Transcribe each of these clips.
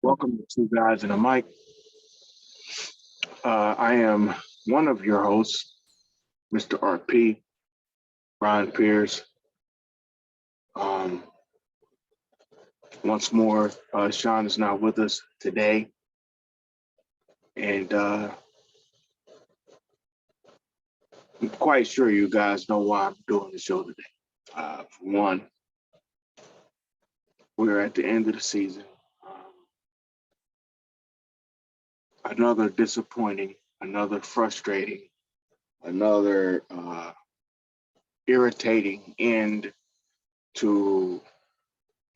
Welcome to Two Guys and a Mic. I am one of your hosts, Mr. RP, Ron Pierce. Um, Once more, Sean is not with us today. And I'm quite sure you guys know why I'm doing the show today. For one, we're at the end of the season. Another disappointing, another frustrating, another irritating end to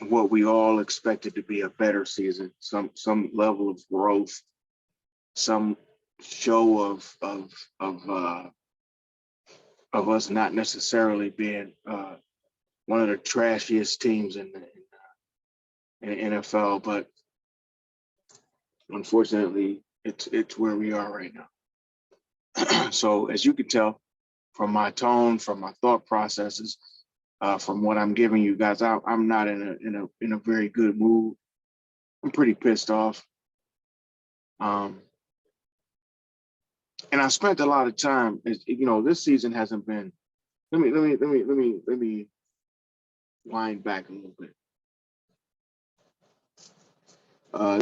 what we all expected to be a better season, some level of growth, some show of us not necessarily being one of the trashiest teams in the NFL, but unfortunately, it's where we are right now. So as you can tell from my tone, from my thought processes, from what I'm giving you guys, I'm not in a very good mood. I'm pretty pissed off. And I spent a lot of time. This season hasn't been. Let me wind back a little bit.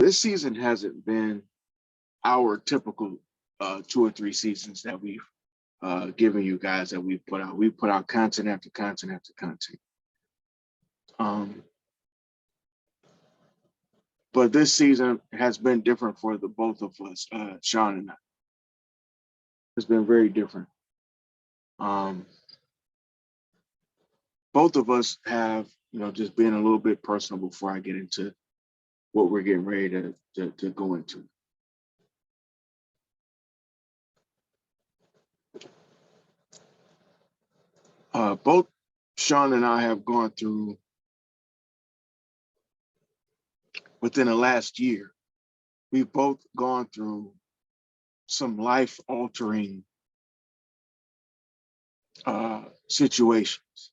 This season hasn't been our typical 2 or 3 seasons that we've given you guys that we've put out. We've put out content after content after content. But this season has been different for the both of us, Sean and I. It's been very different. Both of us have, just being a little bit personal before I get into what we're getting ready to go into. Both Sean and I have gone through, within the last year, we've both gone through some life-altering situations.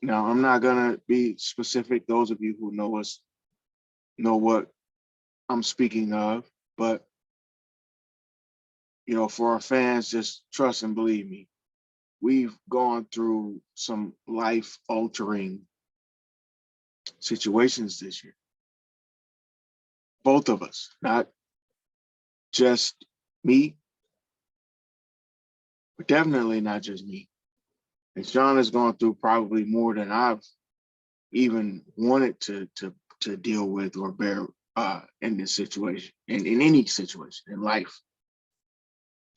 Now, I'm not gonna be specific. Those of you who know us know what I'm speaking of, but for our fans, just trust and believe me. We've gone through some life-altering situations this year. Both of us, not just me, but definitely not just me. And Sean has gone through probably more than I've even wanted to deal with or bear in this situation, in any situation in life.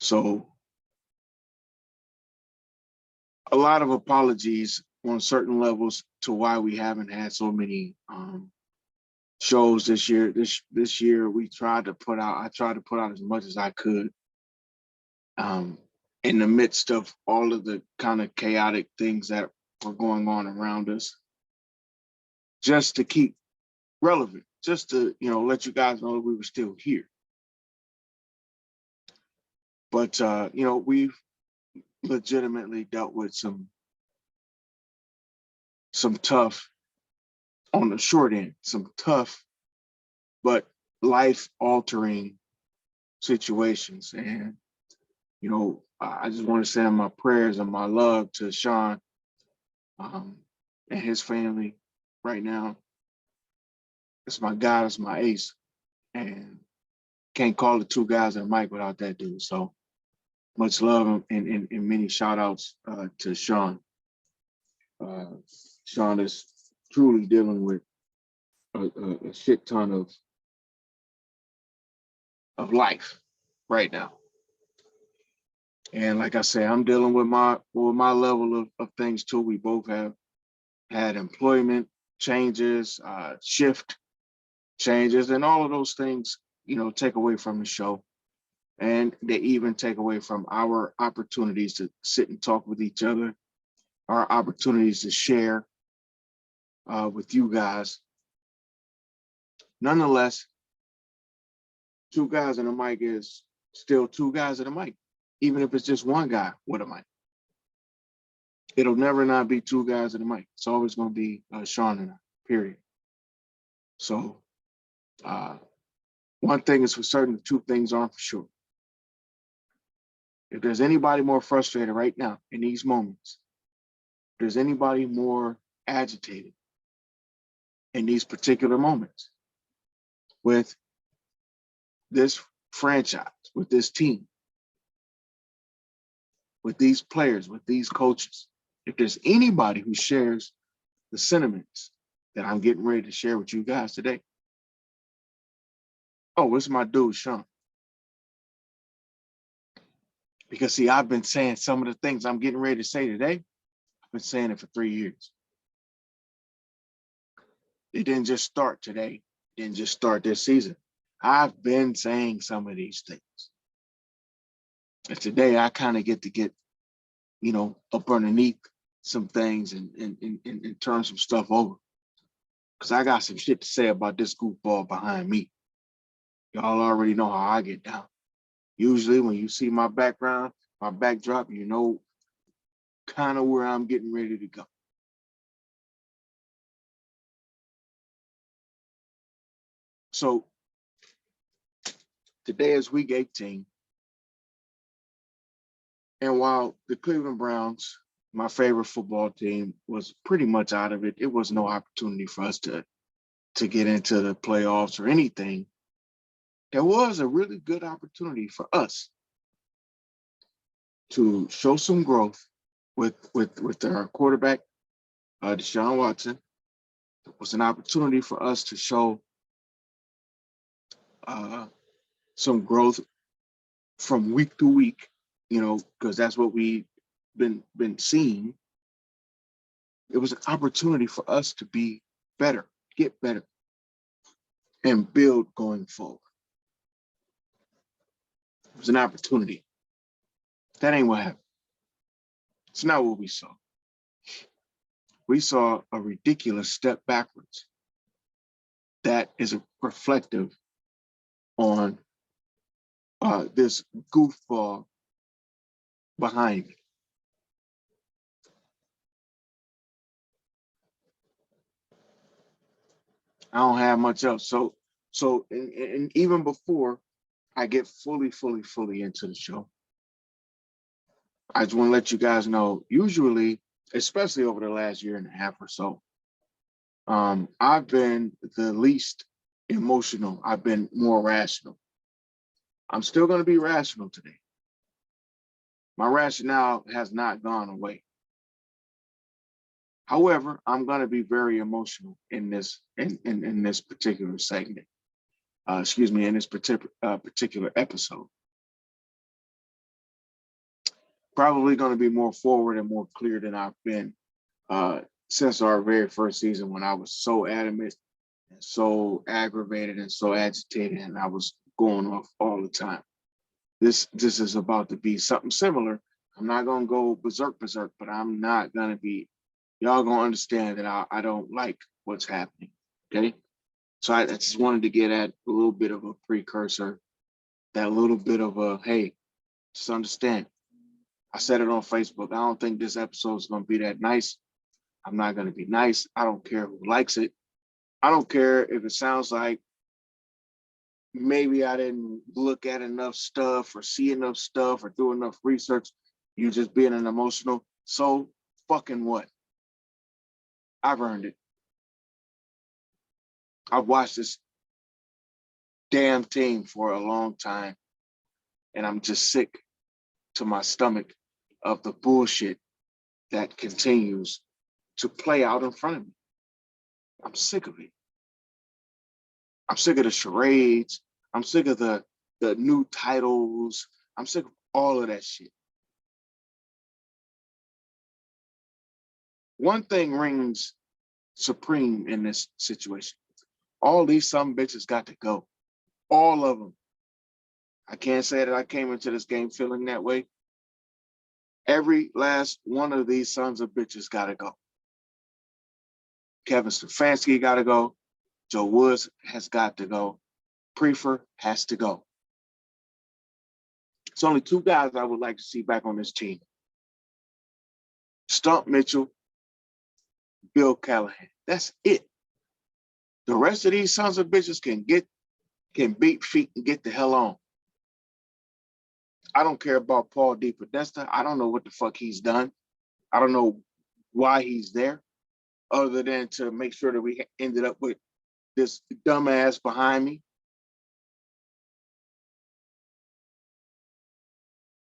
So a lot of apologies on certain levels to why we haven't had so many shows this year. This year I tried to put out as much as I could in the midst of all of the kind of chaotic things that were going on around us, just to keep relevant, just to let you guys know that we were still here. But we've legitimately dealt with some tough, on the short end, some tough but life-altering situations. And I just want to send my prayers and my love to Sean and his family right now. It's my guy, it's my ace, and can't call it Two Guys and a Mic without that dude. So much love and many shout outs to Sean. Sean is truly dealing with a shit ton of life right now. And like I say, I'm dealing with my level of things too. We both have had employment changes, shift changes, and all of those things, take away from the show. And they even take away from our opportunities to sit and talk with each other, our opportunities to share with you guys. Nonetheless, Two Guys and a Mic is still Two Guys and a Mic, even if it's just one guy with a mic. It'll never not be Two Guys and a Mic. It's always going to be Sean and I, period. So one thing is for certain, two things aren't for sure. If there's anybody more frustrated right now in these moments, if there's anybody more agitated in these particular moments with this franchise, with this team, with these players, with these coaches, if there's anybody who shares the sentiments that I'm getting ready to share with you guys today, oh, it's my dude, Sean. Because see, I've been saying some of the things I'm getting ready to say today, I've been saying it for 3 years. It didn't just start today. It didn't just start this season. I've been saying some of these things. And today I kind of get, up underneath some things and turn some stuff over. Because I got some shit to say about this goofball behind me. Y'all already know how I get down. Usually when you see my background, my backdrop, you know kind of where I'm getting ready to go. So today is week 18. And while the Cleveland Browns, my favorite football team, was pretty much out of it, it was no opportunity for us to get into the playoffs or anything. There was a really good opportunity for us to show some growth with our quarterback, Deshaun Watson. It was an opportunity for us to show some growth from week to week, because that's what we've been seeing. It was an opportunity for us to be better, get better, and build going forward. It was an opportunity. That ain't what happened. It's not what we saw. We saw a ridiculous step backwards that is reflective on this goofball behind me. I don't have much else. So and even before I get fully into the show, I just want to let you guys know, usually, especially over the last year and a half or so, I've been the least emotional. I've been more rational. I'm still going to be rational today. My rationale has not gone away. However, I'm going to be very emotional in this in this particular segment. In this particular episode. Probably going to be more forward and more clear than I've been since our very first season, when I was so adamant and so aggravated and so agitated, and I was going off all the time. This is about to be something similar. I'm not going to go berserk, but I'm not going to be, y'all going to understand that I don't like what's happening, okay? So I just wanted to get at a little bit of a precursor, that little bit of a, hey, just understand. I said it on Facebook. I don't think this episode is going to be that nice. I'm not going to be nice. I don't care who likes it. I don't care if it sounds like maybe I didn't look at enough stuff or see enough stuff or do enough research. You just being an emotional. So fucking what? I've earned it. I've watched this damn team for a long time, and I'm just sick to my stomach of the bullshit that continues to play out in front of me. I'm sick of it. I'm sick of the charades. I'm sick of the new titles. I'm sick of all of that shit. One thing rings supreme in this situation. All these some bitches got to go. All of them. I can't say that I came into this game feeling that way. Every last one of these sons of bitches got to go. Kevin Stefanski got to go. Joe Woods has got to go. Prefer has to go. It's only two guys I would like to see back on this team. Stump Mitchell, Bill Callahan. That's it. The rest of these sons of bitches can beat feet and get the hell on. I don't care about Paul DePodesta. I don't know what the fuck he's done. I don't know why he's there, other than to make sure that we ended up with this dumbass behind me.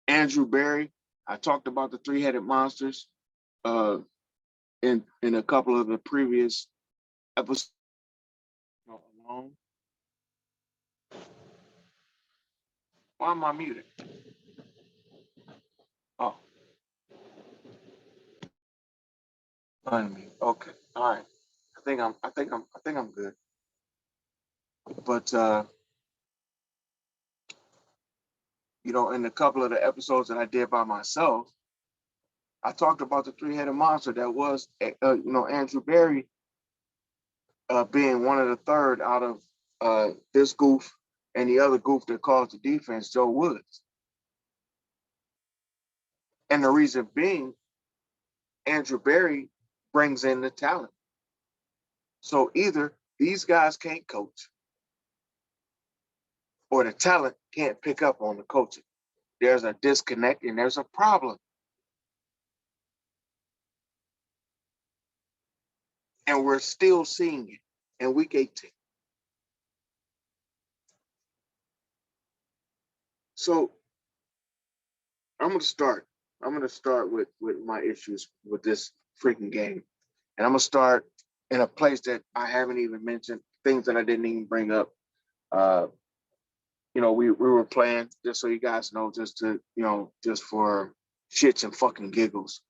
Andrew Berry. I talked about the three-headed monsters in a couple of the previous episodes. Alone. Why am I muted? Oh, unmute. Okay, all right. I think I'm good. But you know, in a couple of the episodes that I did by myself, I talked about the three-headed monster that was, you know, Andrew Berry being one of the third out of this goof and the other goof that caused the defense, Joe Woods. And the reason being, Andrew Berry brings in the talent. So either these guys can't coach or the talent can't pick up on the coaching. There's a disconnect and there's a problem. And we're still seeing it in week 18. So I'm going to start with my issues with this freaking game. And I'm going to start in a place that I haven't even mentioned, things that I didn't even bring up. You know, we were playing, just so you guys know, just for shits and fucking giggles.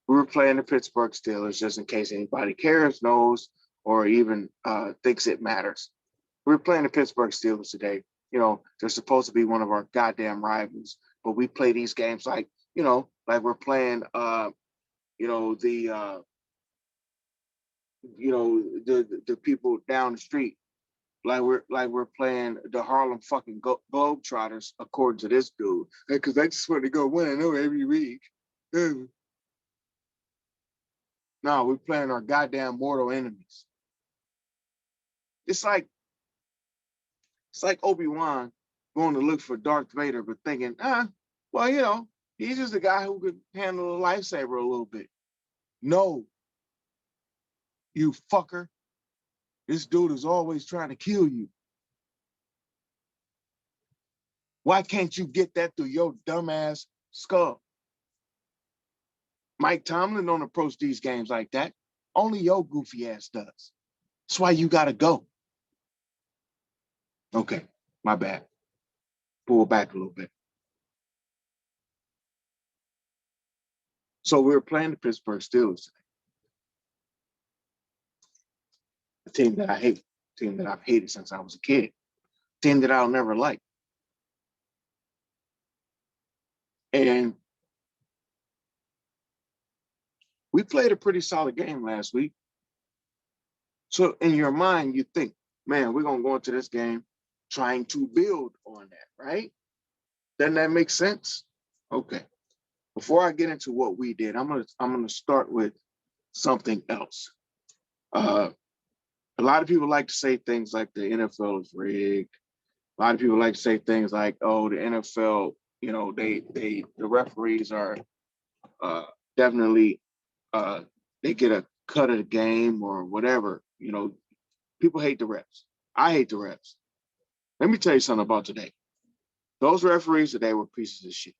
We were playing the Pittsburgh Steelers, just in case anybody cares, knows, or even thinks it matters. We were playing the Pittsburgh Steelers today. You know, they're supposed to be one of our goddamn rivals, but we play these games like, you know, like we're playing, you know, the people down the street, like we're playing the Harlem fucking Globetrotters, according to this dude, because they just want to go 1-0 every week. No, we're playing our goddamn mortal enemies. It's like Obi-Wan going to look for Darth Vader, but thinking, well, you know, he's just a guy who could handle a lightsaber a little bit. No, you fucker. This dude is always trying to kill you. Why can't you get that through your dumbass skull? Mike Tomlin don't approach these games like that. Only your goofy ass does. That's why you gotta go. Okay, my bad. Pull back a little bit. So we were playing the Pittsburgh Steelers today. A team that I hate, a team that I've hated since I was a kid, a team that I'll never like. And we played a pretty solid game last week. So in your mind, you think, man, we're gonna go into this game trying to build on that, right? Doesn't that make sense? Okay. Before I get into what we did, I'm gonna start with something else. A lot of people like to say things like the NFL is rigged. A lot of people like to say things like, oh, the NFL, you know, the referees are definitely they get a cut of the game or whatever. You know, people hate the refs. I hate the refs. Let me tell you something about today. Those referees today were pieces of shit.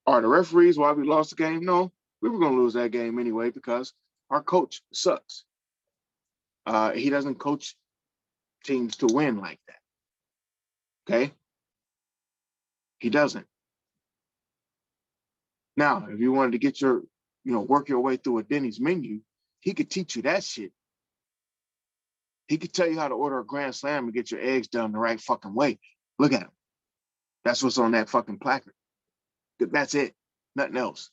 Are the referees why we lost the game? No, we were going to lose that game anyway because our coach sucks. He doesn't coach teams to win like that. Okay? He doesn't. Now, if you wanted to get your, you know, work your way through a Denny's menu, he could teach you that shit. He could tell you how to order a Grand Slam and get your eggs done the right fucking way. Look at him. That's what's on that fucking placard. That's it. Nothing else.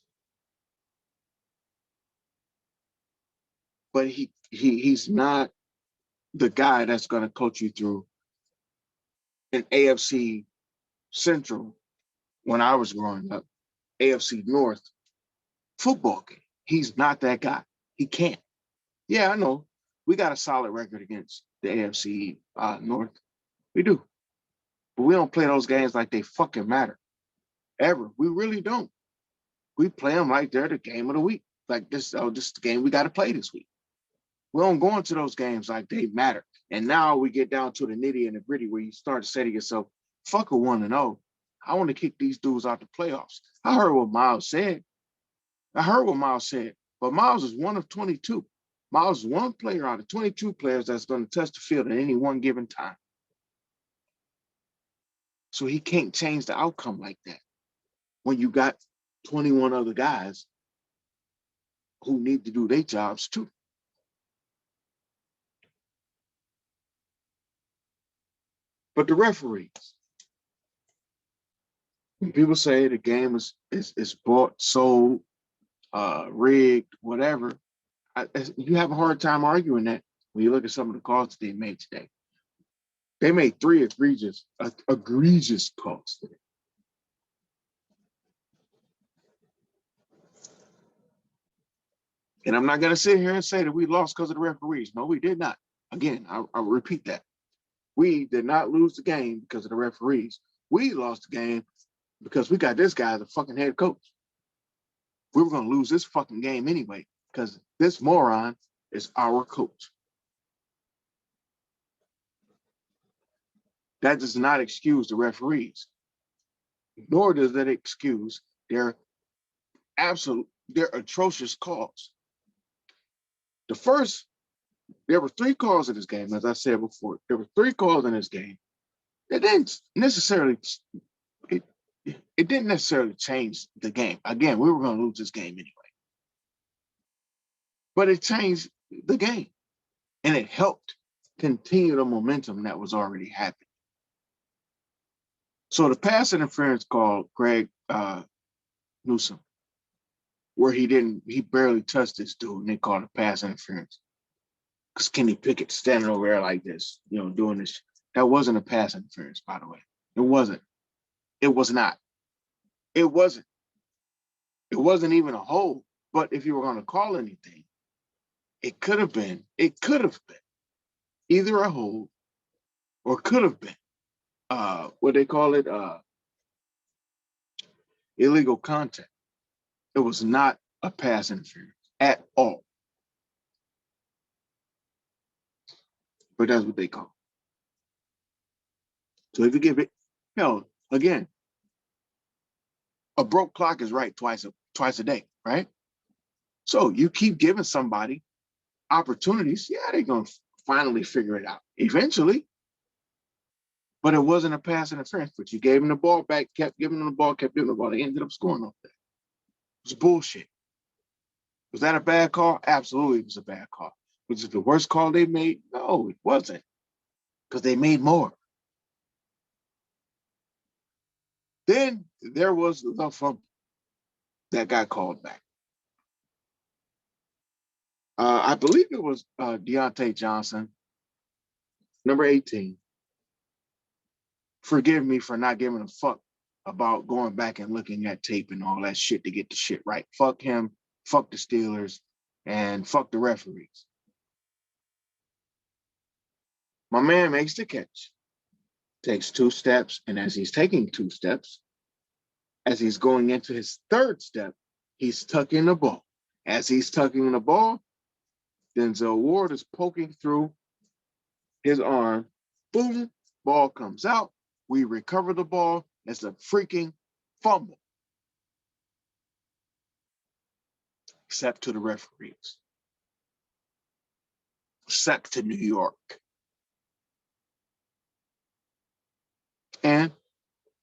But he's not the guy that's going to coach you through an AFC Central, when I was growing up, AFC North football game. He's not that guy. He can't. Yeah, I know. We got a solid record against the AFC North. We do. But we don't play those games like they fucking matter. Ever. We really don't. We play them like they're the game of the week. Like this is the game we got to play this week. We don't go into those games like they matter. And now we get down to the nitty and the gritty where you start to say to yourself, fuck a 1-0. I want to kick these dudes out the playoffs. I heard what Miles said. But Miles is one of 22. Miles is one player out of 22 players that's going to touch the field at any one given time. So he can't change the outcome like that when you got 21 other guys who need to do their jobs too. But the referees, when people say the game is bought, sold, rigged, whatever, you have a hard time arguing that when you look at some of the calls that they made today. They made 3 egregious calls today. And I'm not going to sit here and say that we lost because of the referees. No, we did not. Again, I'll repeat that. We did not lose the game because of the referees. We lost the game because we got this guy as a fucking head coach. We were going to lose this fucking game anyway because this moron is our coach. That does not excuse the referees, nor does that excuse their atrocious calls. There were 3 calls in this game, as I said before. There were 3 calls in this game. It didn't necessarily change the game. Again, we were going to lose this game anyway. But it changed the game. And it helped continue the momentum that was already happening. So the pass interference call, Greg Newsom, where he barely touched this dude, and they called it pass interference. Because Kenny Pickett standing over there like this, doing this. That wasn't a pass interference, by the way. It wasn't. It was not. It wasn't. It wasn't even a hold. But if you were going to call anything, it could have been either a hold or could have been what they call it, illegal contact. It was not a pass interference at all. But that's what they call it. So if you give it, again, a broke clock is right twice a day, right? So you keep giving somebody opportunities, yeah, they're going to finally figure it out eventually. But it wasn't a pass interference. But you gave them the ball back, kept giving them the ball, kept giving them the ball. They ended up scoring off that. It was bullshit. Was that a bad call? Absolutely, it was a bad call. Was it the worst call they made? No, it wasn't. Because they made more. Then there was the fumble that got called back. I believe it was Deontay Johnson, number 18. Forgive me for not giving a fuck about going back and looking at tape and all that shit to get the shit right. Fuck him, fuck the Steelers, and fuck the referees. My man makes the catch, takes 2 steps, and as he's taking 2 steps, as he's going into his 3rd step, he's tucking the ball. As he's tucking the ball, Denzel Ward is poking through his arm. Boom, ball comes out. We recover the ball. It's a freaking fumble. Except to the referees. Except to New York. And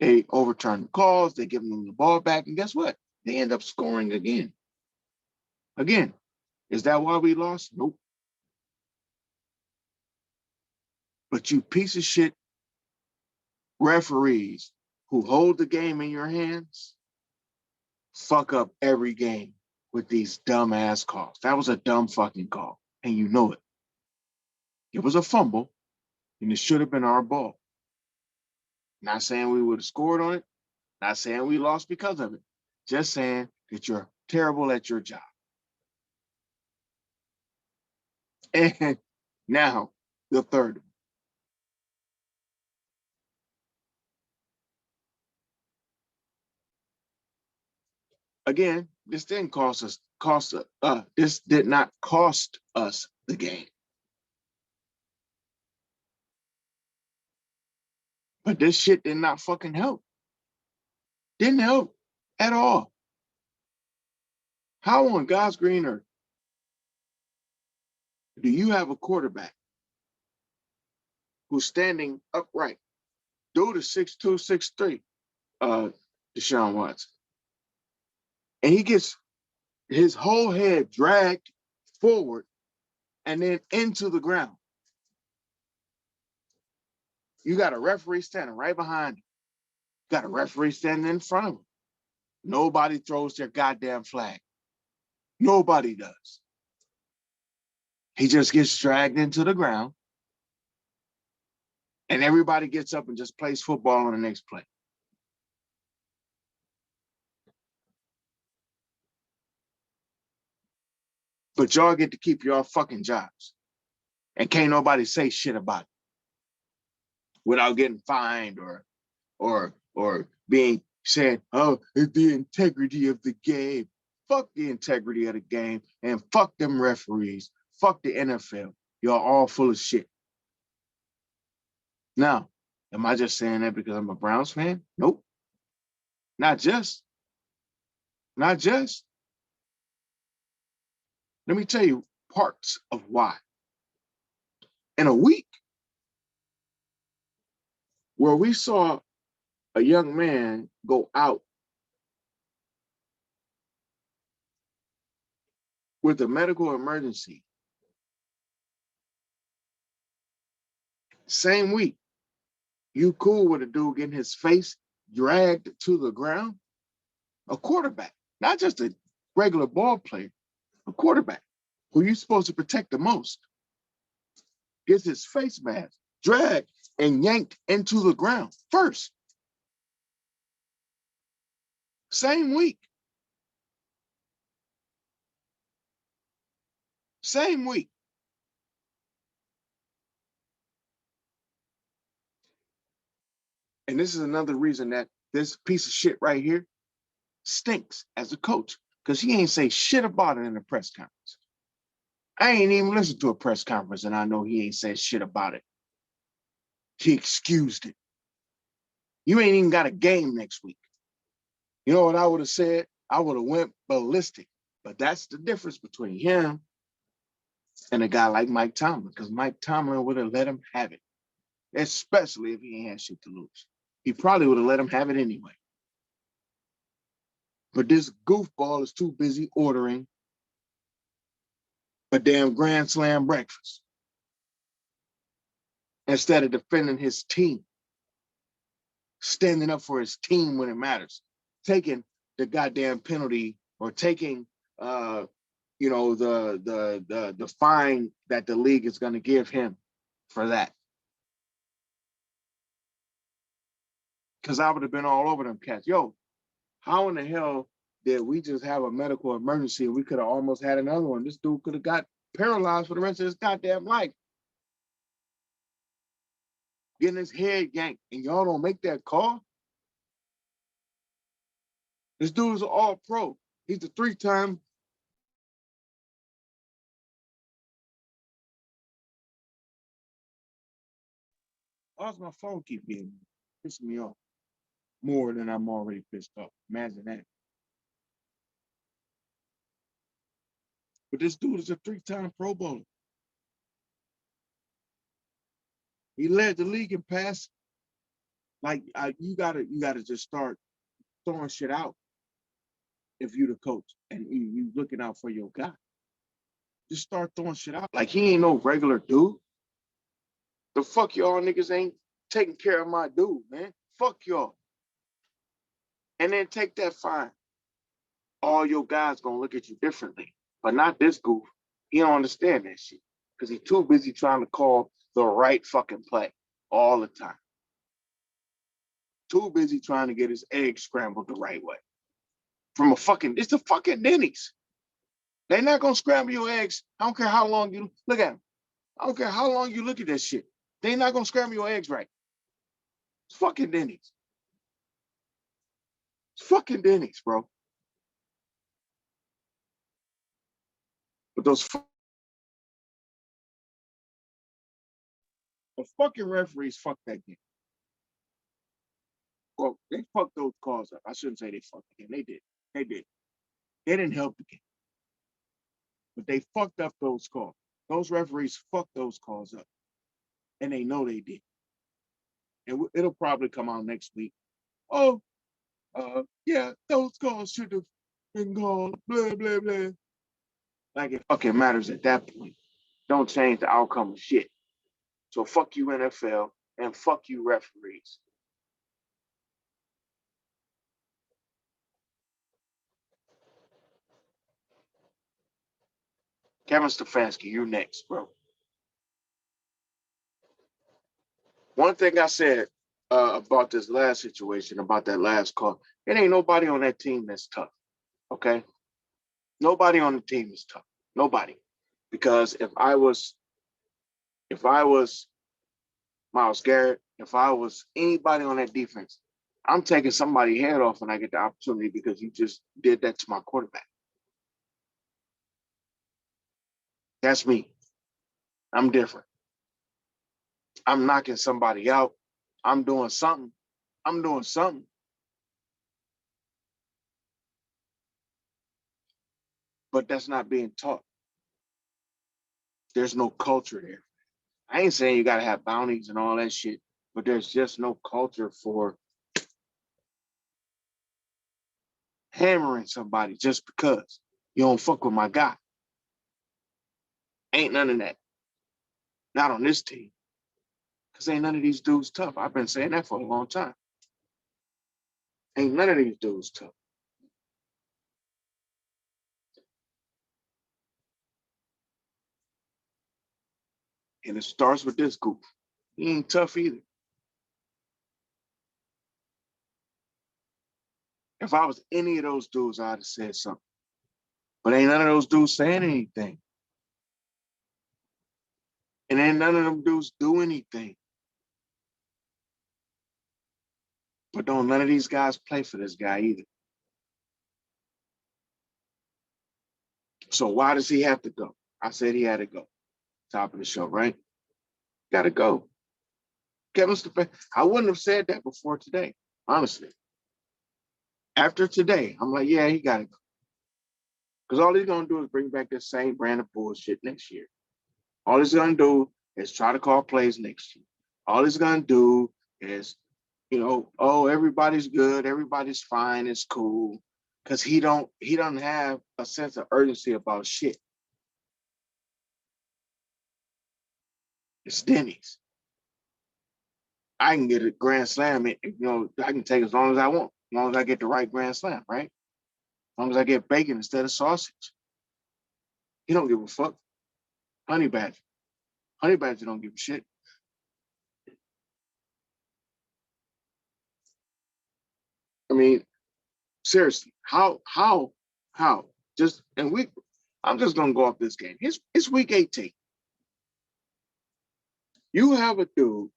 they overturn the calls. They give them the ball back. And guess what? They end up scoring again. Again, is that why we lost? Nope. But you piece of shit referees who hold the game in your hands fuck up every game with these dumbass calls. That was a dumb fucking call, and you know it. It was a fumble, and it should have been our ball. Not saying we would have scored on it, not saying we lost because of it, just saying that you're terrible at your job. And now the third. Again, this didn't this did not cost us the game. But this shit did not fucking help. Didn't help at all. How on God's green earth do you have a quarterback who's standing upright? Dude is 6'2", 6'3", Deshaun Watson. And he gets his whole head dragged forward and then into the ground. You got a referee standing right behind him. You got a referee standing in front of him. Nobody throws their goddamn flag. Nobody does. He just gets dragged into the ground and everybody gets up and just plays football on the next play. But y'all get to keep your fucking jobs. And can't nobody say shit about it without getting fined or being said, oh, it's the integrity of the game. Fuck the integrity of the game and fuck them referees. Fuck the NFL. Y'all all full of shit. Now, am I just saying that because I'm a Browns fan? Nope. Not just. Not just. Let me tell you parts of why. In a week where we saw a young man go out with a medical emergency, same week, you cool with a dude getting his face dragged to the ground? A quarterback, not just a regular ball player, a quarterback who you're supposed to protect the most, gets his face mask dragged and yanked into the ground first. Same week. Same week. And this is another reason that this piece of shit right here stinks as a coach, because he ain't say shit about it in the press conference. I ain't even listened to a press conference and I know he ain't said shit about it. He excused it. You ain't even got a game next week. You know what I would have said? I would have went ballistic. But that's the difference between him and a guy like Mike Tomlin, because Mike Tomlin would have let him have it, especially if he ain't had shit to lose. He probably would have let him have it anyway. But this goofball is too busy ordering a damn Grand Slam breakfast instead of defending his team, standing up for his team when it matters, taking the goddamn penalty or taking the fine that the league is going to give him for that. Because I would have been all over them cats. Yo, how in the hell did we just have a medical emergency and we could have almost had another one? This dude could have got paralyzed for the rest of his goddamn life, getting his head yanked, and y'all don't make that call? This dude is an all-pro. He's a three-time. Why does my phone keep being pissing me off more than I'm already pissed off? Imagine that. But this dude is a three-time Pro Bowler. He led the league in pass. Like you gotta just start throwing shit out if you the coach and you looking out for your guy. Just start throwing shit out. Like he ain't no regular dude. The fuck y'all niggas ain't taking care of my dude, man. Fuck y'all. And then take that fine. All your guys gonna look at you differently. But not this goof. He don't understand that shit. Because he's too busy trying to call the right fucking play all the time. Too busy trying to get his eggs scrambled the right way. It's a fucking Denny's. They're not gonna scramble your eggs. I don't care how long you look at them. I don't care how long you look at this shit. They're not gonna scramble your eggs right. It's fucking Denny's. It's fucking Denny's, bro. But the fucking referees fucked that game. Well, they fucked those calls up. I shouldn't say they fucked the game. They did. They did. They didn't help the game, but they fucked up those calls. Those referees fucked those calls up, and they know they did. And it'll probably come out next week. Oh, yeah, those calls should have been called. Blah blah blah. Like it fucking matters at that point. Don't change the outcome of shit. So fuck you NFL and fuck you referees. Kevin Stefanski, you're next, bro. One thing I said about this last situation, about that last call, it ain't nobody on that team that's tough. Okay, nobody on the team is tough. Nobody, because if I was Myles Garrett, if I was anybody on that defense, I'm taking somebody's head off when I get the opportunity because you just did that to my quarterback. That's me. I'm different. I'm knocking somebody out. I'm doing something. I'm doing something. But that's not being taught. There's no culture there. I ain't saying you got to have bounties and all that shit, but there's just no culture for hammering somebody just because you don't fuck with my guy. Ain't none of that. Not on this team. Because ain't none of these dudes tough. I've been saying that for a long time. Ain't none of these dudes tough. And it starts with this goof. He ain't tough either. If I was any of those dudes, I'd have said something. But ain't none of those dudes saying anything. And ain't none of them dudes do anything. But don't none of these guys play for this guy either. So why does he have to go? I said he had to go. Top of the show, right? Got to go. Kevin Stefanski. I wouldn't have said that before today, honestly. After today, I'm like, yeah, he got to go. Because all he's going to do is bring back the same brand of bullshit next year. All he's going to do is try to call plays next year. All he's going to do is, oh, everybody's good, everybody's fine, it's cool. Because he doesn't have a sense of urgency about shit. It's Denny's. I can get a grand slam, I can take as long as I want, as long as I get the right grand slam, right? As long as I get bacon instead of sausage. He don't give a fuck. Honey Badger. Honey Badger don't give a shit. I mean, seriously, how? Just and I'm just gonna go off this game. It's week 18. You have a dude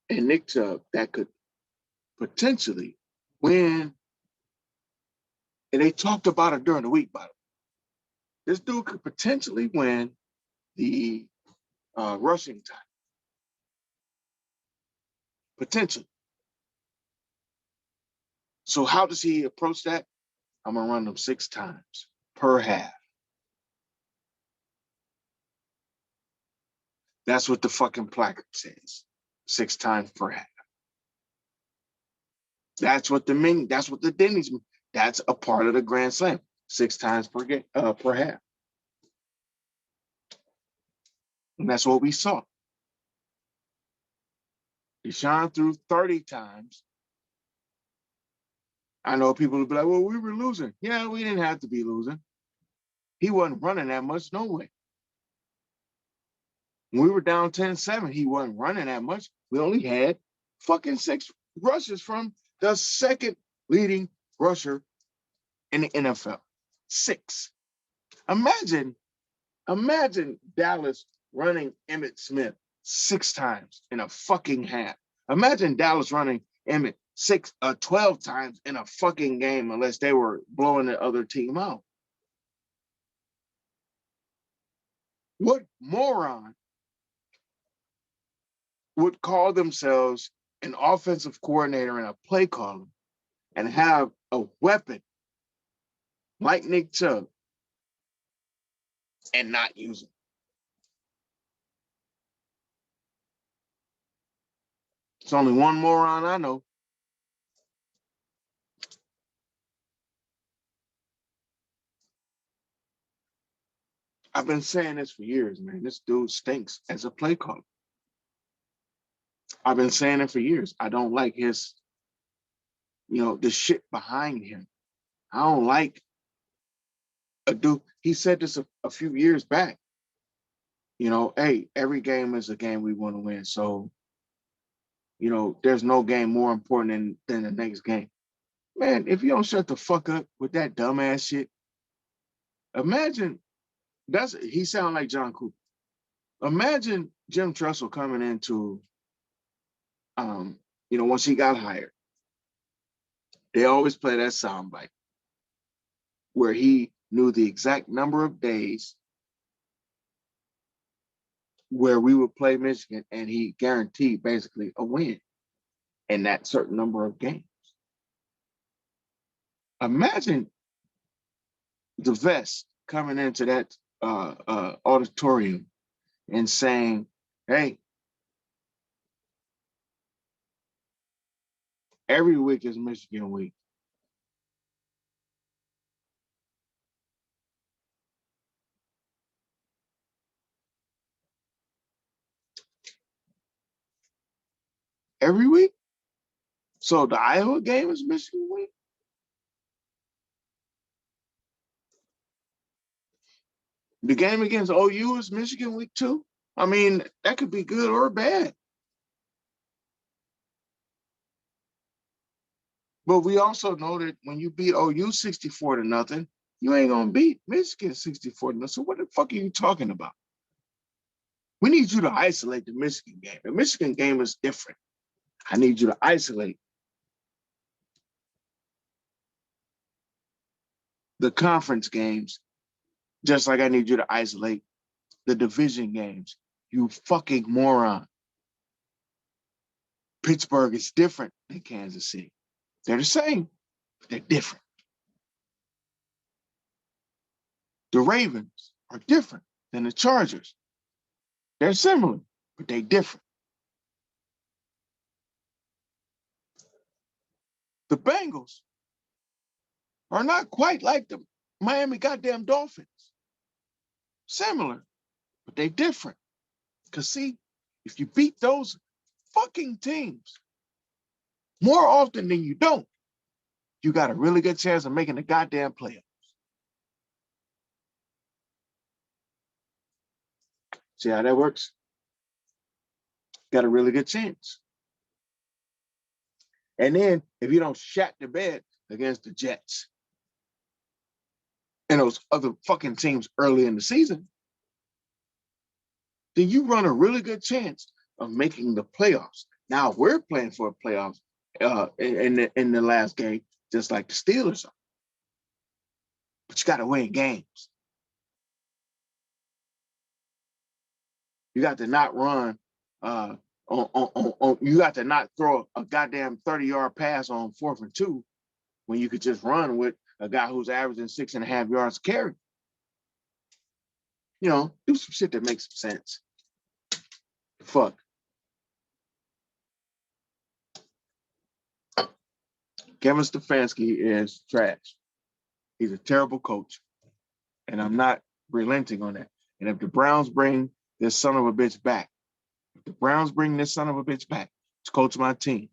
in Nick Chubb that could potentially win, and they talked about it during the week, by the way. This dude could potentially win the rushing time. Potentially. So how does he approach that? I'm gonna run them 6 times per half. That's what the fucking placard says. 6 times per half. That's what the Denny's mean. That's a part of the Grand Slam. 6 times per half. And that's what we saw. Deshaun threw 30 times. I know people will be like, well, we were losing. Yeah, we didn't have to be losing. He wasn't running that much, no way. When we were down 10-7, he wasn't running that much. We only had fucking 6 rushes from the second leading rusher in the NFL. 6. Imagine Dallas running Emmitt Smith 6 times in a fucking half. Imagine Dallas running Emmitt 12 times in a fucking game unless they were blowing the other team out. What moron would call themselves an offensive coordinator and a play caller and have a weapon like Nick Chubb and not use it? It's only one moron I know. I've been saying this for years, man. This dude stinks as a play caller. I've been saying it for years. I don't like his, the shit behind him. I don't like a dude. He said this a few years back. Hey, every game is a game we want to win. So, there's no game more important than the next game. Man, if you don't shut the fuck up with that dumbass shit, imagine he sound like John Cooper. Imagine Jim Tressel coming into, once he got hired, they always play that soundbite where he knew the exact number of days where we would play Michigan, and he guaranteed basically a win in that certain number of games. Imagine the vest coming into that auditorium and saying, hey, every week is Michigan week. Every week? So the Iowa game is Michigan week? The game against OU is Michigan week too? I mean, that could be good or bad. But we also know that when you beat OU 64-0, you ain't gonna beat Michigan 64-0. So what the fuck are you talking about? We need you to isolate the Michigan game. The Michigan game is different. I need you to isolate the conference games, just like I need you to isolate the division games. You fucking moron. Pittsburgh is different than Kansas City. They're the same, but they're different. The Ravens are different than the Chargers. They're similar, but they're different. The Bengals are not quite like the Miami goddamn Dolphins. Similar, but they're different. Because see, if you beat those fucking teams more often than you don't, you got a really good chance of making the goddamn playoffs. See how that works? Got a really good chance. And then if you don't shat the bed against the Jets and those other fucking teams early in the season, then you run a really good chance of making the playoffs. Now we're playing for a playoffs in the last game, just like the Steelers are. But you got to win games. You got to not run you got to not throw a goddamn 30-yard pass on 4th and 2 when you could just run with a guy who's averaging 6.5 yards a carry. Do some shit that makes some sense. Fuck. Kevin Stefanski is trash. He's a terrible coach. And I'm not relenting on that. And if the Browns bring this son of a bitch back, to coach my team,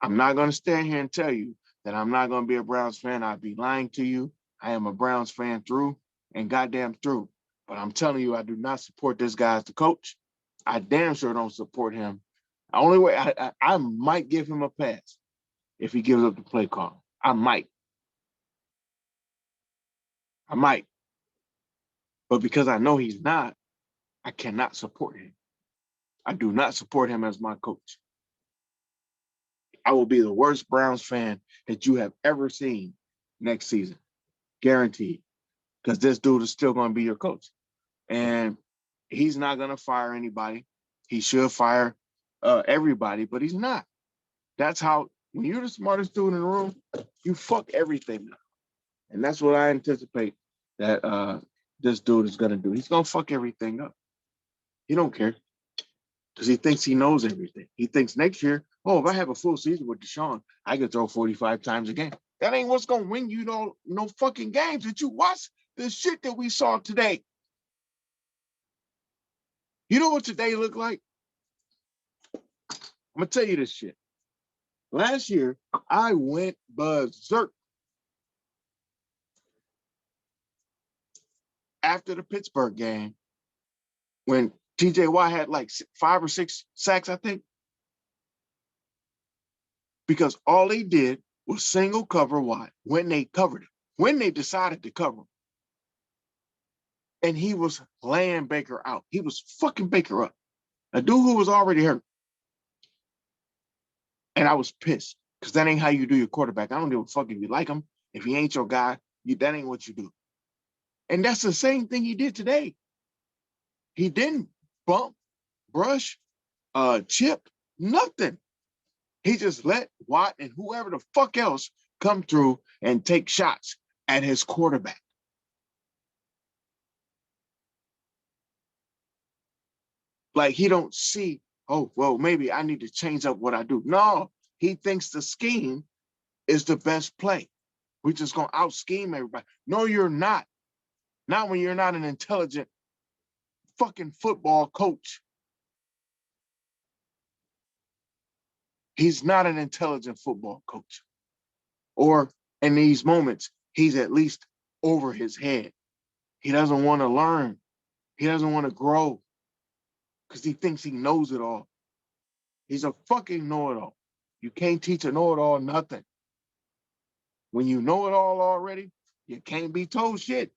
I'm not going to stand here and tell you that I'm not going to be a Browns fan. I'd be lying to you. I am a Browns fan through and goddamn through. But I'm telling you, I do not support this guy as the coach. I damn sure don't support him. The only way I might give him a pass if he gives up the play call. I might. But because I know he's not, I cannot support him. I do not support him as my coach. I will be the worst Browns fan that you have ever seen next season, guaranteed, because this dude is still going to be your coach. And he's not going to fire anybody. He should fire everybody, but he's not. That's how, when you're the smartest dude in the room, you fuck everything up. And that's what I anticipate that this dude is going to do. He's going to fuck everything up. He don't care because he thinks he knows everything. He thinks next year, oh, if I have a full season with Deshaun, I can throw 45 times a game. That ain't what's going to win you no fucking games. Did you watch the shit that we saw today? You know what today looked like? I'm going to tell you this shit. Last year, I went berserk after the Pittsburgh game when TJ Watt had like 5 or 6 sacks, I think. Because all they did was single cover Watt when they covered him, when they decided to cover him. And he was laying Baker out. He was fucking Baker up. A dude who was already hurt. And I was pissed because that ain't how you do your quarterback. I don't give a fuck if you like him. If he ain't your guy, that ain't what you do. And that's the same thing he did today. He didn't bump, brush, chip, nothing. He just let Watt and whoever the fuck else come through and take shots at his quarterback. Like he don't see, oh, well, maybe I need to change up what I do. No, he thinks the scheme is the best play. We're just going to out-scheme everybody. No, you're not. Not when you're not an intelligent fucking football coach. He's not an intelligent football coach. Or in these moments, he's at least over his head. He doesn't want to learn. He doesn't want to grow because he thinks he knows it all. He's a fucking know-it-all. You can't teach a know-it-all nothing. When you know it all already, you can't be told shit.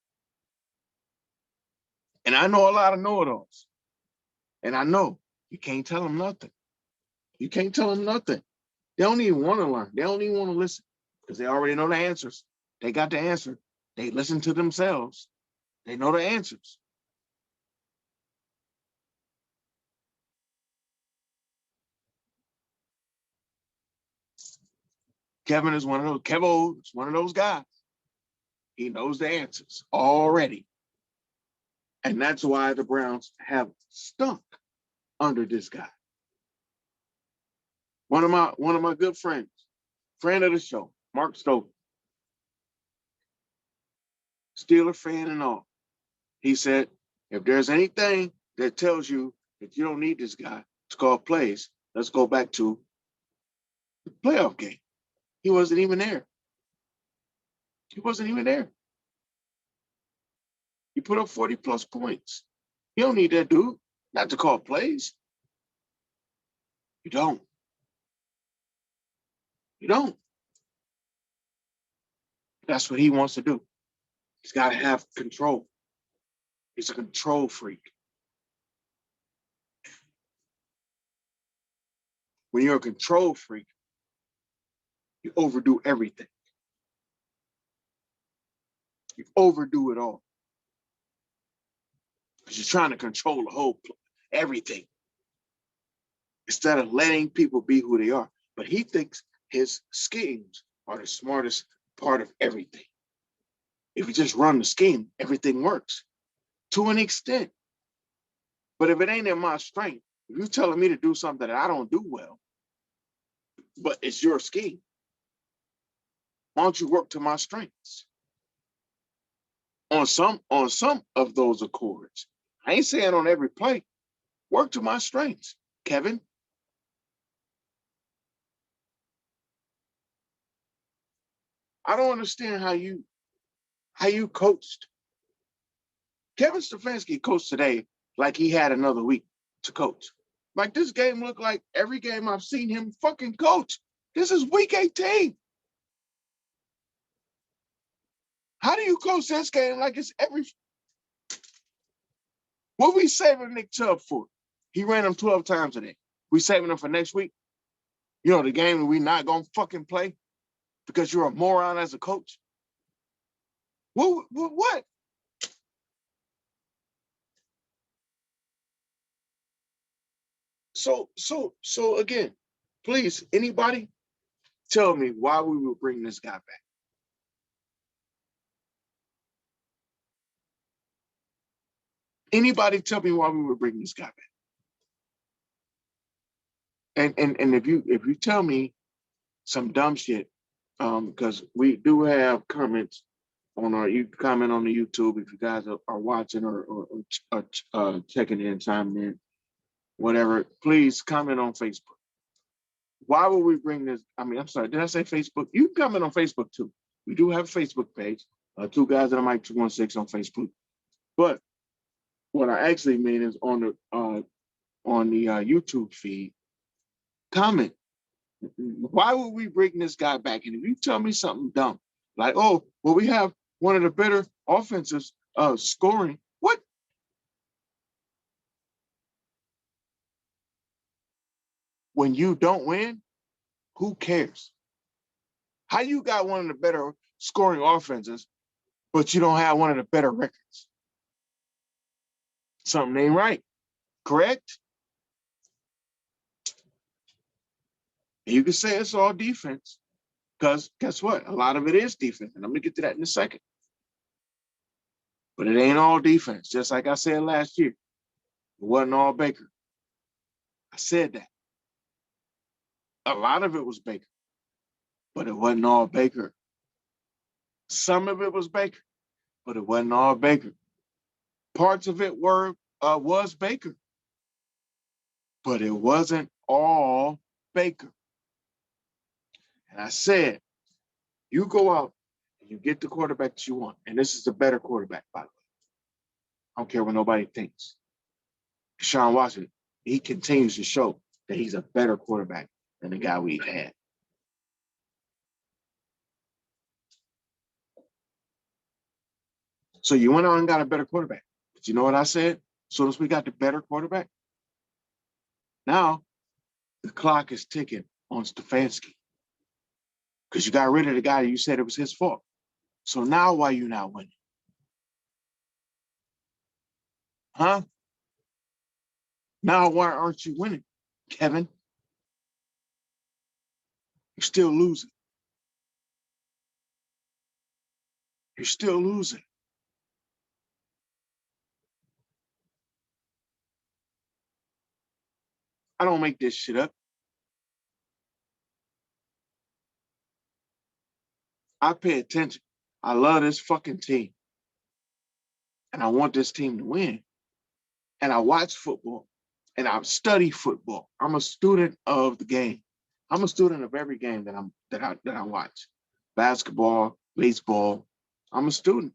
And I know a lot of know-it-alls. And I know you can't tell them nothing. You can't tell them nothing. They don't even want to learn. They don't even want to listen because they already know the answers. They got the answer. They listen to themselves. They know the answers. Kevin is one of those. Kevo is one of those guys. He knows the answers already. And that's why the Browns have stunk under this guy. One of my good friends, friend of the show, Mark Stover, Steeler fan and all. He said, if there's anything that tells you that you don't need this guy to call plays, let's go back to the playoff game. He wasn't even there. He wasn't even there. He put up 40 plus points. You don't need that dude not to call plays. You don't. You don't. That's what he wants to do. He's got to have control. He's a control freak. When you're a control freak, you overdo everything. You overdo it all. Because you're trying to control the whole everything. Instead of letting people be who they are. But he thinks his schemes are the smartest part of everything. If you just run the scheme, everything works to an extent. But if it ain't in my strength, if you're telling me to do something that I don't do well, but it's your scheme, why don't you work to my strengths? On some of those accords. I ain't saying on every play. Work to my strengths, Kevin. I don't understand how you coached. Kevin Stefanski coached today like he had another week to coach. Like this game looked like every game I've seen him fucking coach. This is week 18. How do you coach this game like it's every What we saving Nick Chubb for? He ran them 12 times a day. We saving him for next week? You know, the game that we not going to fucking play because you're a moron as a coach? What? So again, please, anybody tell me why we would bring this guy back. Anybody tell me why we would bring this guy back. And if you tell me some dumb shit, because we do have comments on you comment on the YouTube if you guys are watching or checking in, chiming in, whatever, please comment on Facebook. Why would we bring this? I mean, I'm sorry, did I say Facebook? You can comment on Facebook too. We do have a Facebook page, Two Guys and a Mic 216 on Facebook. But what I actually mean is on the YouTube feed, comment. Why would we bring this guy back? And if you tell me something dumb, like, oh, well, we have one of the better offenses scoring. What? When you don't win, who cares? How you got one of the better scoring offenses, but you don't have one of the better records? Something ain't right, correct? And you can say it's all defense, because guess what? A lot of it is defense, and I'm gonna get to that in a second. But it ain't all defense. Just like I said last year, it wasn't all Baker. I said that. A lot of it was Baker, but it wasn't all Baker. Some of it was Baker, but it wasn't all Baker. Parts of it was Baker, but it wasn't all Baker. And I said, you go out and you get the quarterback that you want, and this is a better quarterback, by the way. I don't care what nobody thinks. Deshaun Watson, he continues to show that he's a better quarterback than the guy we've had. So you went out and got a better quarterback. But you know what I said? As soon as we got the better quarterback, now the clock is ticking on Stefanski. Because you got rid of the guy you said it was his fault. So now why you not winning? Huh? Now why aren't you winning, Kevin? You're still losing. You're still losing. I don't make this shit up. I pay attention. I love this fucking team. And I want this team to win. And I watch football. And I study football. I'm a student of the game. I'm a student of every game that I watch. Basketball, baseball. I'm a student.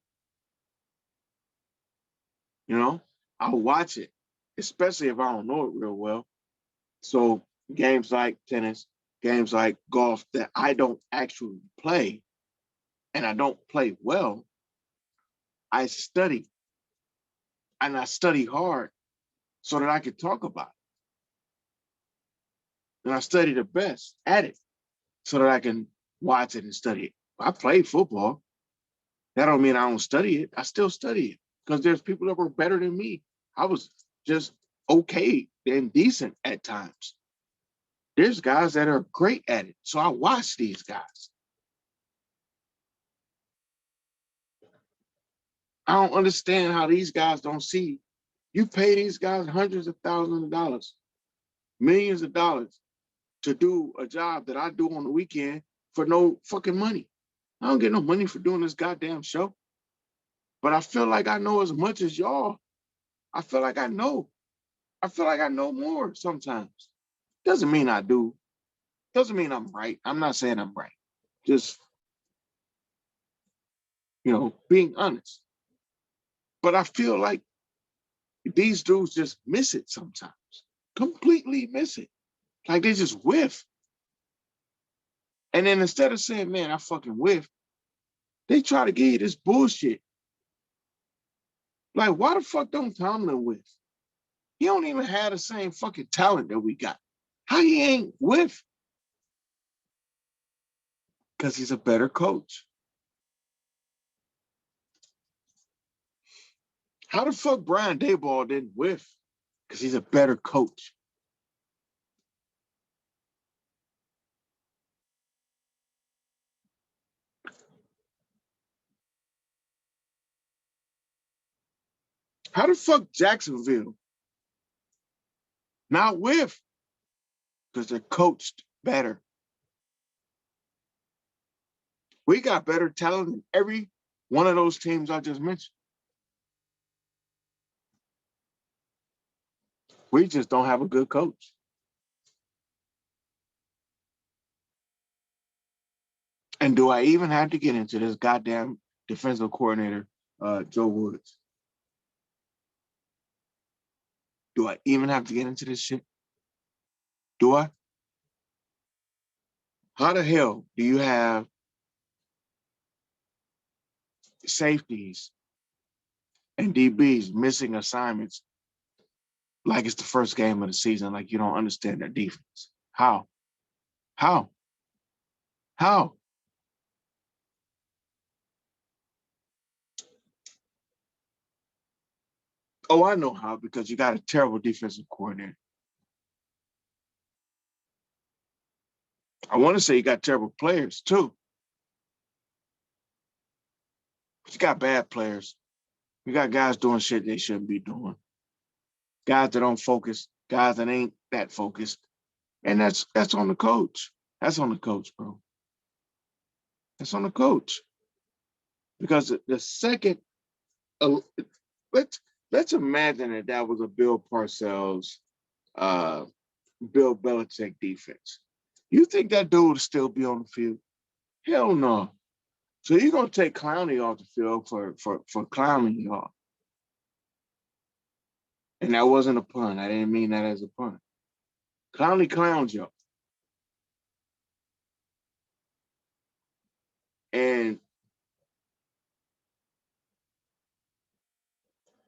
You know, I'll watch it, especially if I don't know it real well. So games like tennis, games like golf that I don't actually play and I don't play well, I study. And I study hard so that I can talk about it. And I study the best at it so that I can watch it and study it. I play football. That don't mean I don't study it. I still study it because there's people that were better than me. I was just okay and decent at times. There's guys that are great at it. So I watch these guys. I don't understand how these guys don't see. You pay these guys hundreds of thousands of dollars, millions of dollars to do a job that I do on the weekend for no fucking money. I don't get no money for doing this goddamn show. But I feel like I know as much as y'all. I feel like I know. I feel like I know more sometimes. Doesn't mean I do. Doesn't mean I'm right. I'm not saying I'm right. Just, being honest. But I feel like these dudes just miss it sometimes. Completely miss it. Like they just whiff. And then instead of saying, man, I fucking whiff, they try to give you this bullshit. Like, why the fuck don't Tomlin with? He don't even have the same fucking talent that we got. How he ain't with? Because he's a better coach. How the fuck Brian Daboll didn't whiff? Because he's a better coach. How the fuck Jacksonville not whiff? Because they're coached better. We got better talent than every one of those teams I just mentioned. We just don't have a good coach. And do I even have to get into this goddamn defensive coordinator, Joe Woods? Do I even have to get into this shit? Do I? How the hell do you have safeties and DBs missing assignments like it's the first game of the season, like you don't understand their defense? How? How? How? Oh, I know how, because you got a terrible defensive coordinator. I want to say you got terrible players too. But you got bad players. You got guys doing shit they shouldn't be doing. Guys that don't focus, guys that ain't that focused. And that's on the coach. That's on the coach, bro. That's on the coach. Because the second, uh, let's let's imagine that was a Bill Parcells, uh, Bill Belichick defense. You think that dude would still be on the field? Hell no. So you're gonna take Clowney off the field for clowning y'all. And that wasn't a pun. I didn't mean that as a pun. Clowney clowns y'all. And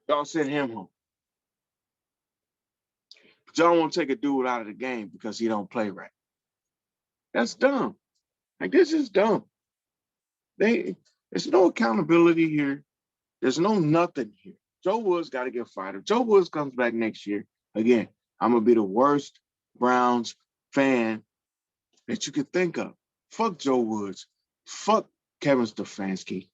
y'all send him home. But y'all won't take a dude out of the game because he don't play right. That's dumb. Like, this is dumb. There's no accountability here. There's no nothing here. Joe Woods got to get fired. If Joe Woods comes back next year, again, I'm gonna be the worst Browns fan that you could think of. Fuck Joe Woods. Fuck Kevin Stefanski.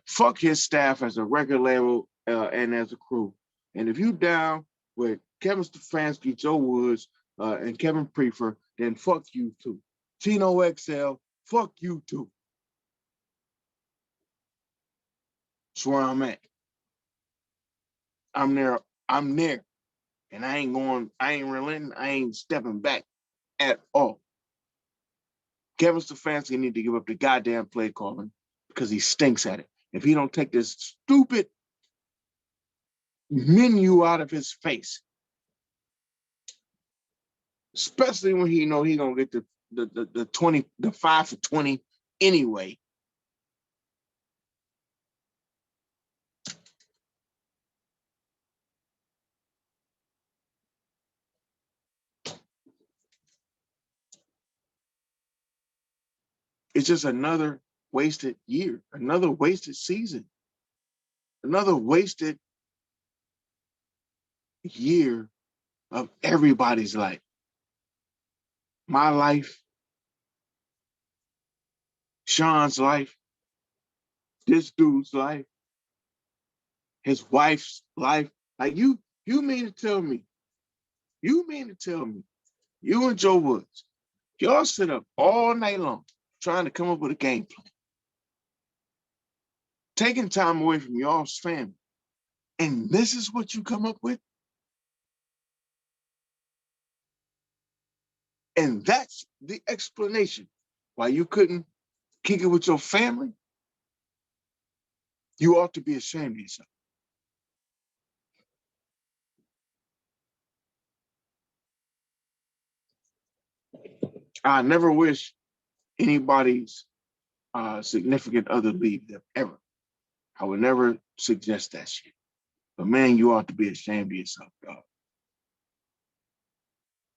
Fuck his staff as a record label and as a crew. And if you down with Kevin Stefanski, Joe Woods, and Kevin Prefer, then fuck you too. Tino XL, fuck you too. That's where I'm at. I'm there. I'm there. And I ain't relenting, I ain't stepping back at all. Kevin Stefanski need to give up the goddamn play calling because he stinks at it. If he don't take this stupid menu out of his face, especially when he know he gonna get the 20, the 5 for 20 anyway. It's just another wasted year, another wasted season, another wasted year of everybody's life. My life, Sean's life, this dude's life, his wife's life. Like, you mean to tell me, you mean to tell me, you and Joe Woods, y'all sit up all night long trying to come up with a game plan, taking time away from y'all's family, and this is what you come up with? And that's the explanation why you couldn't kick it with your family? You ought to be ashamed of yourself. I never wish anybody's significant other leave them ever. I would never suggest that shit. But man, you ought to be ashamed of yourself, dog.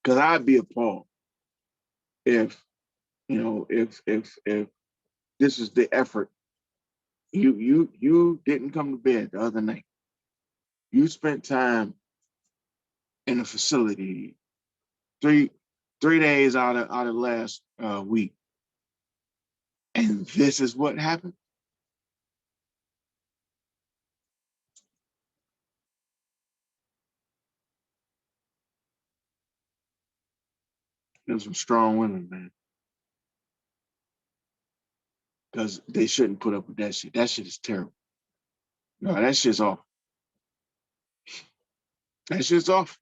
Because I'd be appalled if, if this is the effort. You didn't come to bed the other night. You spent time in a facility three days out of last week, and this is what happened. There's some strong women, man, because they shouldn't put up with that shit. That shit is terrible. No, that shit's off. That shit's off.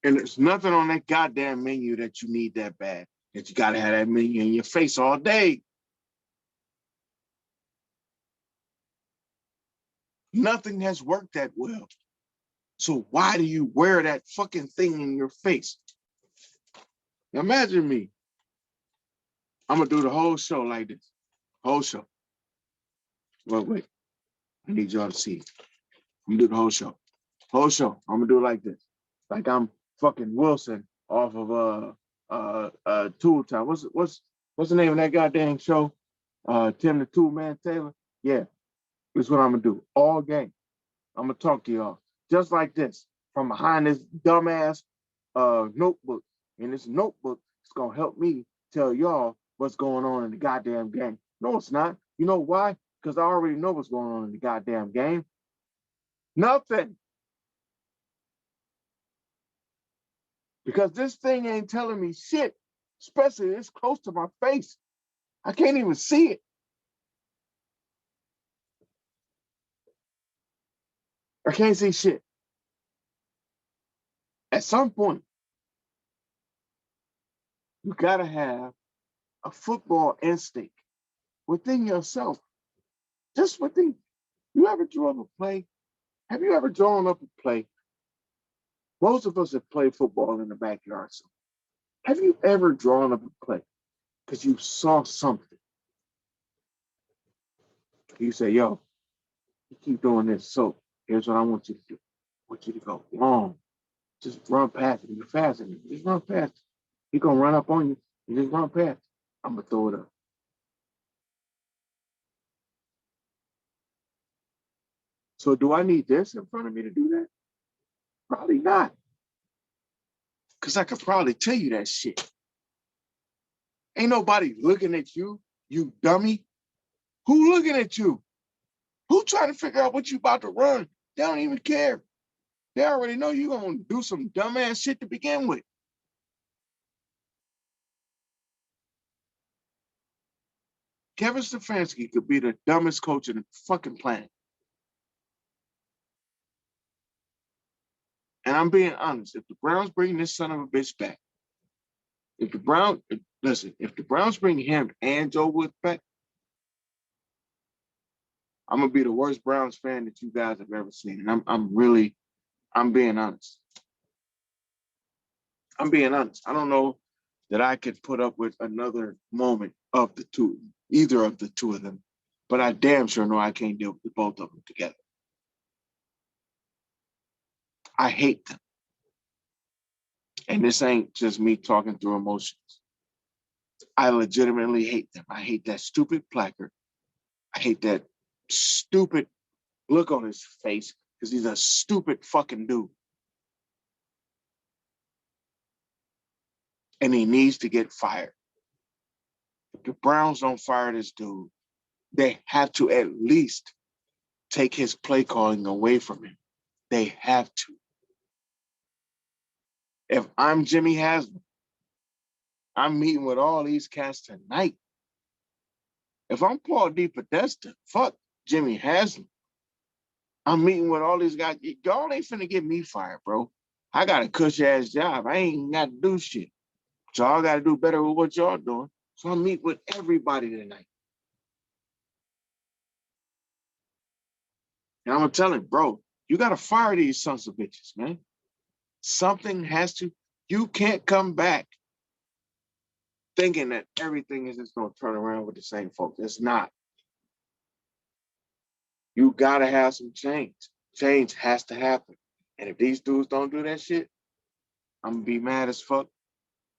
And there's nothing on that goddamn menu that you need that bad, that you gotta have that menu in your face all day. Nothing has worked that well. So why do you wear that fucking thing in your face? Now imagine me. I'm gonna do the whole show like this. Whole show. Wait. I need y'all to see it. I'm gonna do the whole show. Whole show. I'm gonna do it like this. Like I'm fucking Wilson off of Tool Time. What's the name of that goddamn show? Tim the Tool Man Taylor. Yeah, this is what I'm gonna do all game. I'm gonna talk to y'all just like this from behind this dumbass notebook. And this notebook is gonna help me tell y'all what's going on in the goddamn game. No, it's not. You know why? Because I already know what's going on in the goddamn game. Nothing. Because this thing ain't telling me shit, especially this close to my face. I can't even see it. I can't see shit. At some point, you gotta have a football instinct within yourself. Just within. You ever draw up a play? Have you ever drawn up a play? Most of us have played football in the backyard. So have you ever drawn up a play because you saw something? You say, yo, you keep doing this. So here's what I want you to do. I want you to go long. Just run past it. You're faster. Just run past it. He's gonna run up on you. You just run past it. I'm gonna throw it up. So do I need this in front of me to do that? Probably not. Because I could probably tell you that shit. Ain't nobody looking at you, you dummy. Who looking at you? Who trying to figure out what you about to run? They don't even care. They already know you're gonna do some dumbass shit to begin with. Kevin Stefanski could be the dumbest coach in the fucking planet. And I'm being honest. If the Browns bring this son of a bitch back, if the Browns bring him and Joe Woods back, I'm gonna be the worst Browns fan that you guys have ever seen. And I'm being honest. I'm being honest. I don't know that I could put up with another moment of the two, either of the two of them, but I damn sure know I can't deal with both of them together. I hate them. And this ain't just me talking through emotions. I legitimately hate them. I hate that stupid placard. I hate that stupid look on his face because he's a stupid fucking dude. And he needs to get fired. If the Browns don't fire this dude, they have to at least take his play calling away from him. They have to. If I'm Jimmy Haslam, I'm meeting with all these cats tonight. If I'm Paul DePodesta, fuck Jimmy Haslam. I'm meeting with all these guys. Y'all ain't finna get me fired, bro. I got a cushy ass job. I ain't got to do shit. So I got to do better with what y'all doing. So I meet with everybody tonight. And I'm gonna tell him, bro, you gotta fire these sons of bitches, man. Something has to. You can't come back thinking that everything is just going to turn around with the same folks. It's not. You got to have some change. Change has to happen. And if these dudes don't do that shit, I'm going to be mad as fuck.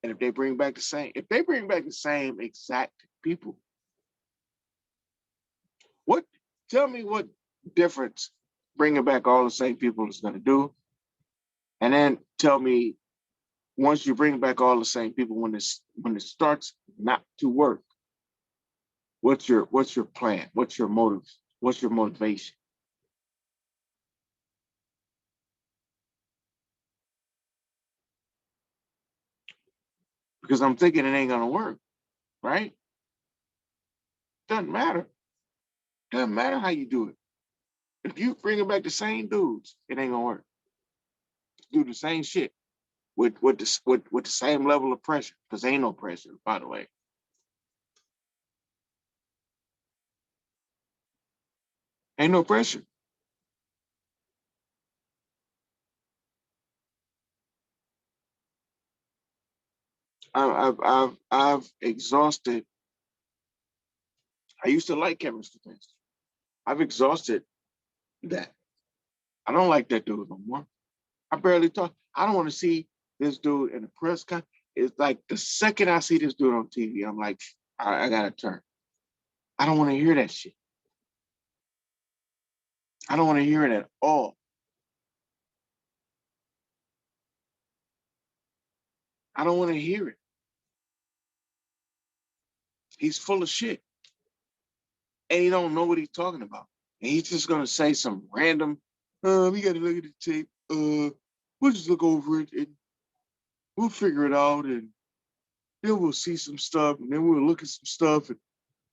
And if they bring back the same exact people, tell me what difference bringing back all the same people is going to do. And then tell me, once you bring back all the same people, when it starts not to work, what's your plan? What's your motive? What's your motivation? Because I'm thinking it ain't gonna work, right? Doesn't matter. Doesn't matter how you do it. If you bring back the same dudes, it ain't gonna work. Do the same shit with the same level of pressure, because ain't no pressure, by the way. Ain't no pressure. I've exhausted. I used to like Kevin Stefanski. I've exhausted that. I don't like that dude no more. I barely talk. I don't want to see this dude in the press con. It's like the second I see this dude on TV, I'm like, I gotta turn. I don't want to hear that shit. I don't want to hear it at all. I don't want to hear it. He's full of shit. And he don't know what he's talking about. And he's just gonna say some random, we gotta look at the tape. We'll just look over it and we'll figure it out, and then we'll see some stuff, and then we'll look at some stuff, and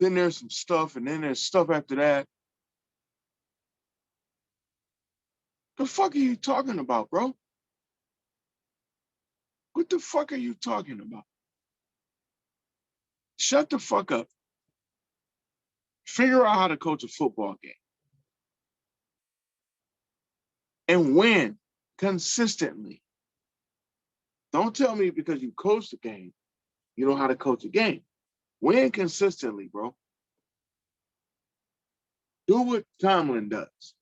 then there's some stuff, and then there's stuff after that. The fuck are you talking about, bro? What the fuck are you talking about? Shut the fuck up. Figure out how to coach a football game and win consistently. Don't tell me because you coach the game, you know how to coach a game. Win consistently, bro. Do what Tomlin does.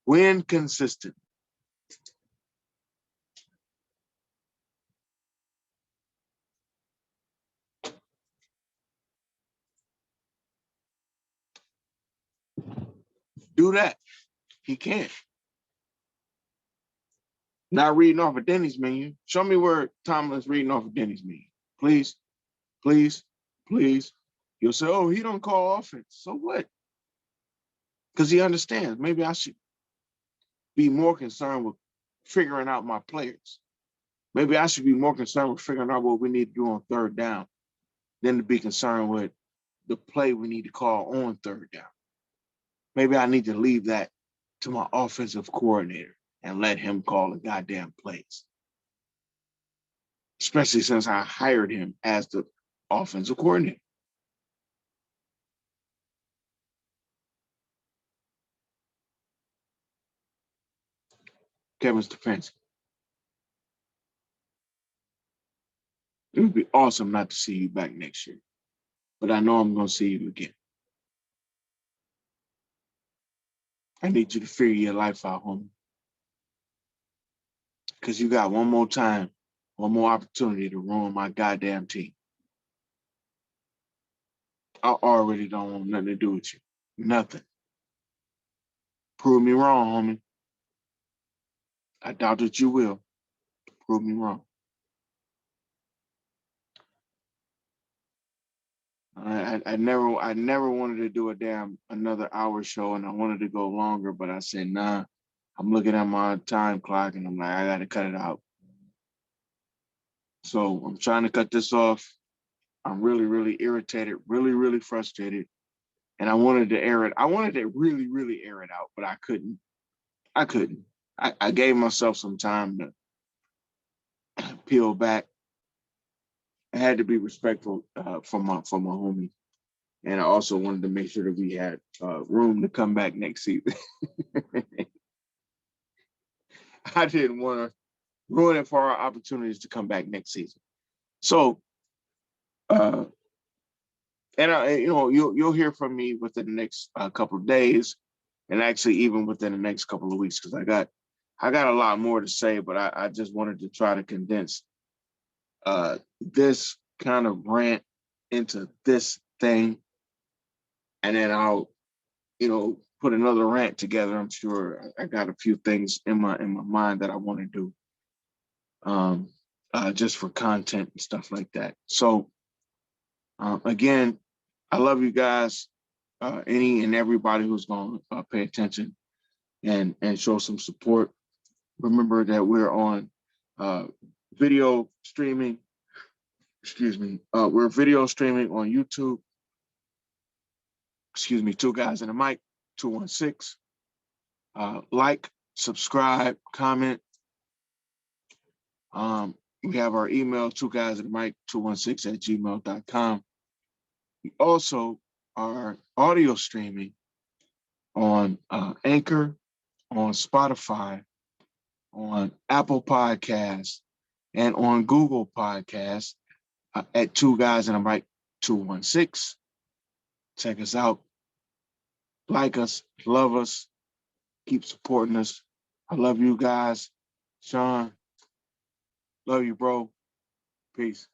Win consistent. Do that. He can't. Not reading off a Denny's menu. Show me where Tomlin's reading off a Denny's menu. Please, please, please. You'll say, oh, he don't call offense. So what? Because he understands. Maybe I should be more concerned with figuring out my players. Maybe I should be more concerned with figuring out what we need to do on third down than to be concerned with the play we need to call on third down. Maybe I need to leave that to my offensive coordinator and let him call the goddamn plays. Especially since I hired him as the offensive coordinator. Kevin Stefanski. It would be awesome not to see you back next year, but I know I'm going to see you again. I need you to figure your life out, homie, because you got one more time, one more opportunity to ruin my goddamn team. I already don't want nothing to do with you. Nothing. Prove me wrong, homie. I doubt that you will. Prove me wrong. I never wanted to do a damn another hour show, and I wanted to go longer, but I said, nah. I'm looking at my time clock, and I'm like, I got to cut it out. So I'm trying to cut this off. I'm really, really irritated, really, really frustrated, and I wanted to air it. I wanted to really, really air it out, but I couldn't. I couldn't. I gave myself some time to peel back. I had to be respectful for my homie. And I also wanted to make sure that we had room to come back next season. I didn't want to ruin it for our opportunities to come back next season. So Uh, and you'll hear from me within the next couple of days, and actually even within the next couple of weeks, because I got a lot more to say, but I just wanted to try to condense this kind of rant into this thing, and then I'll put another rant together. I'm sure I got a few things in my mind that I want to do, just for content and stuff like that. So again, I love you guys. Any and everybody who's going to pay attention and show some support. Remember that we're on video streaming. Excuse me. We're video streaming on YouTube. Excuse me. Two Guys and a Mic, 216. Like, subscribe, comment. We have our email, 2guysandamic 216@gmail.com. We also are audio streaming on Anchor, on Spotify, on Apple Podcasts, and on Google Podcasts at 2guysandamic 216. Check us out. Like us, love us, keep supporting us. I love you guys. Sean, love you, bro. Peace.